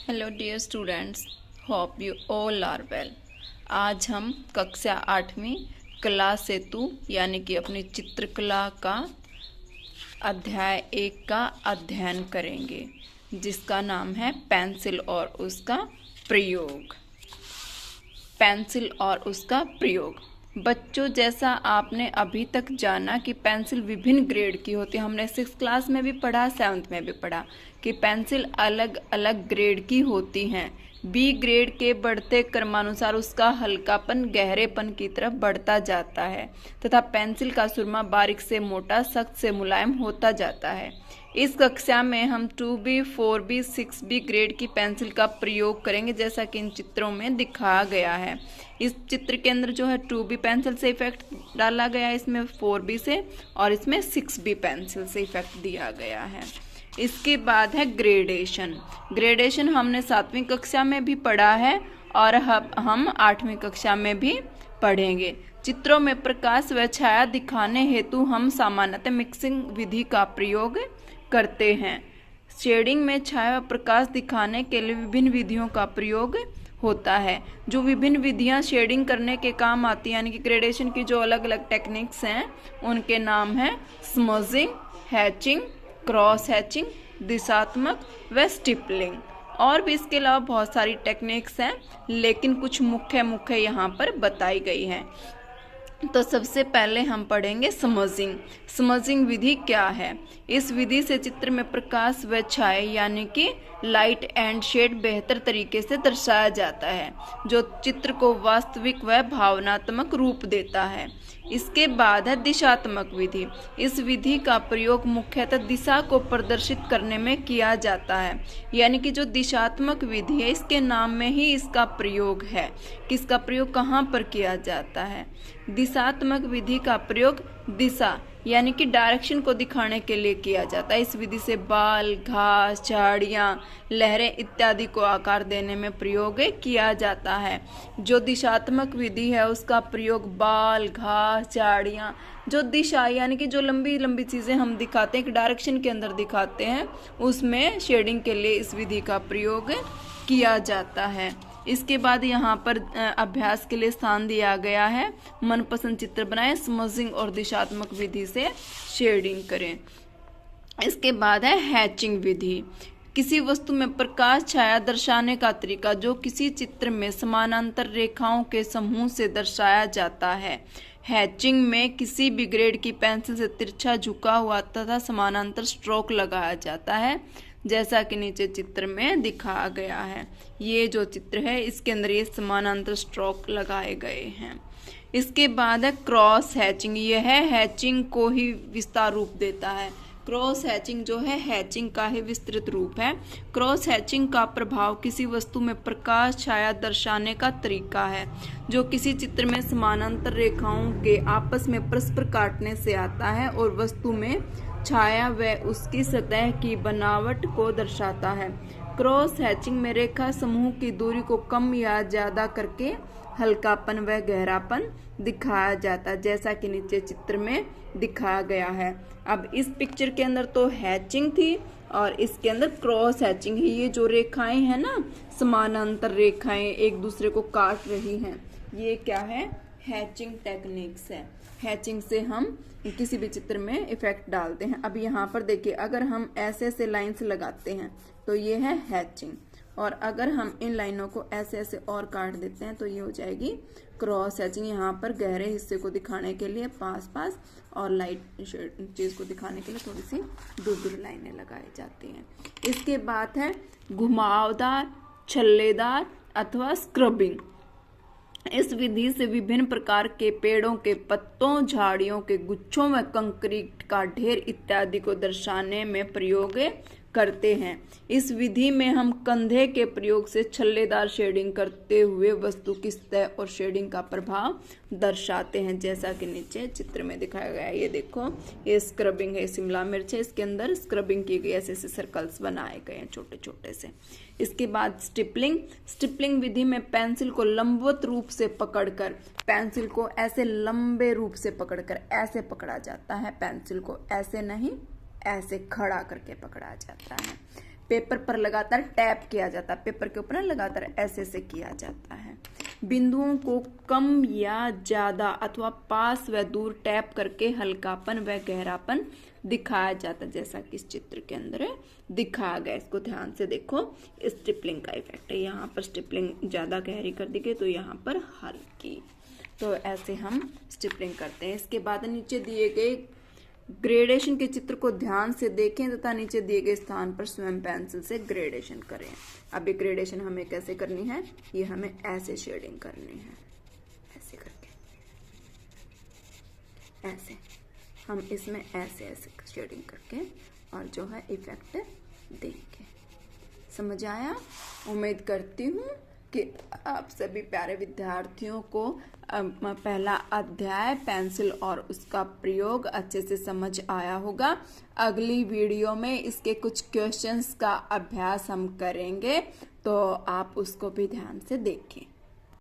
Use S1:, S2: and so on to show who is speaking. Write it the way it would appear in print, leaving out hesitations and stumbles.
S1: Hello dear students, hope you all are well. आज हम कक्षा 8वीं कला सेतु यानी कि अपनी चित्रकला का अध्याय 1 का अध्ययन करेंगे, जिसका नाम है पेंसिल और उसका प्रयोग। पेंसिल और उसका प्रयोग। बच्चों, जैसा आपने अभी तक जाना कि पेंसिल विभिन्न ग्रेड की होती है, हमने 6th क्लास में भी पढ़ा, 7th में भी पढ़ा कि पेंसिल अलग अलग ग्रेड की होती हैं। बी ग्रेड के बढ़ते क्रमानुसार उसका हल्कापन गहरेपन की तरफ बढ़ता जाता है तथा पेंसिल का सुरमा बारीक से मोटा, सख्त से मुलायम होता जाता है। इस कक्षा में हम 2B, 4B, 6B ग्रेड की पेंसिल का प्रयोग करेंगे, जैसा कि इन चित्रों में दिखाया गया है। इस चित्र के अंदर जो है 2B पेंसिल से इफेक्ट डाला गया है, इसमें 4B से, और इसमें 6B पेंसिल से इफेक्ट दिया गया है। इसके बाद है ग्रेडेशन। ग्रेडेशन हमने 7वीं कक्षा में भी पढ़ा है और हम 8वीं कक्षा में भी पढ़ेंगे। चित्रों में प्रकाश व छाया दिखाने हेतु हम सामान्यतः मिक्सिंग विधि का प्रयोग करते हैं। शेडिंग में छाया व प्रकाश दिखाने के लिए विभिन्न विधियों का प्रयोग होता है। जो विभिन्न विधियां शेडिंग करने के काम आती हैं, यानी कि ग्रेडेशन की जो अलग अलग टेक्निक्स हैं, उनके नाम हैं स्मजिंग, हैचिंग, क्रॉस हैचिंग, दिशात्मक व स्टिपलिंग। और भी इसके अलावा बहुत सारी टेक्निक्स हैं, लेकिन कुछ मुख्य यहाँ पर बताई गई हैं। तो सबसे पहले हम पढ़ेंगे स्मजिंग। स्मजिंग विधि क्या है? इस विधि से चित्र में प्रकाश व छाया यानी कि लाइट एंड शेड बेहतर तरीके से दर्शाया जाता है, जो चित्र को वास्तविक व भावनात्मक रूप देता है। इसके बाद है दिशात्मक विधि। इस विधि का प्रयोग मुख्यतः दिशा को प्रदर्शित करने में किया जाता है, यानी कि जो दिशात्मक विधि है, इसके नाम में ही इसका प्रयोग है। किसका प्रयोग कहाँ पर किया जाता है? दिशात्मक विधि का प्रयोग दिशा यानी कि डायरेक्शन को दिखाने के लिए किया जाता है। इस विधि से बाल, घास, झाड़ियाँ, लहरें इत्यादि को आकार देने में प्रयोग किया जाता है। जो दिशात्मक विधि है, उसका प्रयोग बाल, घास, झाड़ियाँ, जो दिशा यानी कि जो लंबी लंबी चीज़ें हम दिखाते हैं, एक डायरेक्शन के अंदर दिखाते हैं, उसमें शेडिंग के लिए इस विधि का प्रयोग किया जाता है। इसके बाद यहाँ पर अभ्यास के लिए स्थान दिया गया है। मनपसंद चित्र बनाएं, स्मजिंग और दिशात्मक विधि से शेडिंग करें। इसके बाद है हैचिंग विधि। किसी वस्तु में प्रकाश छाया दर्शाने का तरीका, जो किसी चित्र में समानांतर रेखाओं के समूह से दर्शाया जाता है। हैचिंग में किसी भी ग्रेड की पेंसिल से तिरछा झुका हुआ तथा समानांतर स्ट्रोक लगाया जाता है, जैसा कि नीचे चित्र में दिखाया गया है। ये जो चित्र है, इसके अंदर ये समानांतर स्ट्रोक लगाए गए हैं। इसके बाद है क्रॉस हैचिंग। यह हैचिंग को ही विस्तार रूप देता है। क्रॉस हैचिंग जो है हैचिंग का ही विस्तृत रूप है। क्रॉस हैचिंग का प्रभाव किसी वस्तु में प्रकाश छाया दर्शाने का तरीका है, जो किसी चित्र में समानांतर रेखाओं के आपस में परस्पर काटने से आता है और वस्तु में छाया व उसकी सतह की बनावट को दर्शाता है। क्रॉस हैचिंग में रेखा समूह की दूरी को कम या ज्यादा करके हल्कापन व गहरापन दिखाया जाता है, जैसा कि नीचे चित्र में दिखाया गया है। अब इस पिक्चर के अंदर तो हैचिंग थी और इसके अंदर क्रॉस हैचिंग है। ये जो रेखाएं हैं ना, समानांतर रेखाएं एक दूसरे को काट रही हैं, ये क्या है? हैचिंग टेक्निक्स है। हैचिंग से हम किसी भी चित्र में इफेक्ट डालते हैं। अब यहाँ पर देखिए, अगर हम ऐसे ऐसे लाइन्स लगाते हैं तो ये है हैचिंग, और अगर हम इन लाइनों को ऐसे ऐसे और काट देते हैं तो ये हो जाएगी क्रॉस हैचिंग। यहाँ पर गहरे हिस्से को दिखाने के लिए पास पास और लाइट चीज़ को दिखाने के लिए थोड़ी सी दूर दूर लाइनें लगाई जाती हैं। इसके बाद है घुमावदार, छल्लेदार अथवा स्क्रबिंग। इस विधि से विभिन्न प्रकार के पेड़ों के पत्तों, झाड़ियों के गुच्छों व कंक्रीट का ढेर इत्यादि को दर्शाने में प्रयोग करते हैं। इस विधि में हम कंधे के प्रयोग से छल्लेदार शेडिंग करते हुए वस्तु की सतह और शेडिंग का प्रभाव दर्शाते हैं, जैसा कि नीचे चित्र में दिखाया गया है। ये देखो, ये स्क्रबिंग है, शिमला मिर्च है, इसके अंदर स्क्रबिंग की गई, ऐसे ऐसे सर्कल्स बनाए गए हैं छोटे छोटे से। इसके बाद स्टिपलिंग। स्टिपलिंग विधि में पेंसिल को लंबवत रूप से पकड़कर, पेंसिल को ऐसे लंबे रूप से पकड़कर ऐसे पकड़ा जाता है। पेंसिल को ऐसे नहीं, ऐसे खड़ा करके पकड़ा जाता है। पेपर पर लगातार टैप किया जाता है, पेपर के ऊपर लगातार ऐसे से किया जाता है। बिंदुओं को कम या ज्यादा अथवा पास व दूर टैप करके हल्कापन व गहरापन दिखाया जाता है, जैसा कि इस चित्र के अंदर दिखाया गया। इसको ध्यान से देखो, स्टिपलिंग का इफेक्ट है। यहाँ पर स्टिपलिंग ज्यादा गहरी कर दी गई तो यहाँ पर हल्की। तो ऐसे हम स्टिपलिंग करते हैं। इसके बाद नीचे दिए गए ग्रेडेशन के चित्र को ध्यान से देखें तथा नीचे दिए गए स्थान पर स्वयं पेंसिल से ग्रेडेशन करें। अब ये ग्रेडेशन हमें कैसे करनी है, ये हमें ऐसे शेडिंग करनी है, ऐसे करके, ऐसे हम इसमें ऐसे ऐसे शेडिंग करके और जो है इफेक्ट देंगे। समझ आया? उम्मीद करती हूँ कि आप सभी प्यारे विद्यार्थियों को पहला अध्याय पेंसिल और उसका प्रयोग अच्छे से समझ आया होगा। अगली वीडियो में इसके कुछ क्वेश्चंस का अभ्यास हम करेंगे, तो आप उसको भी ध्यान से देखें।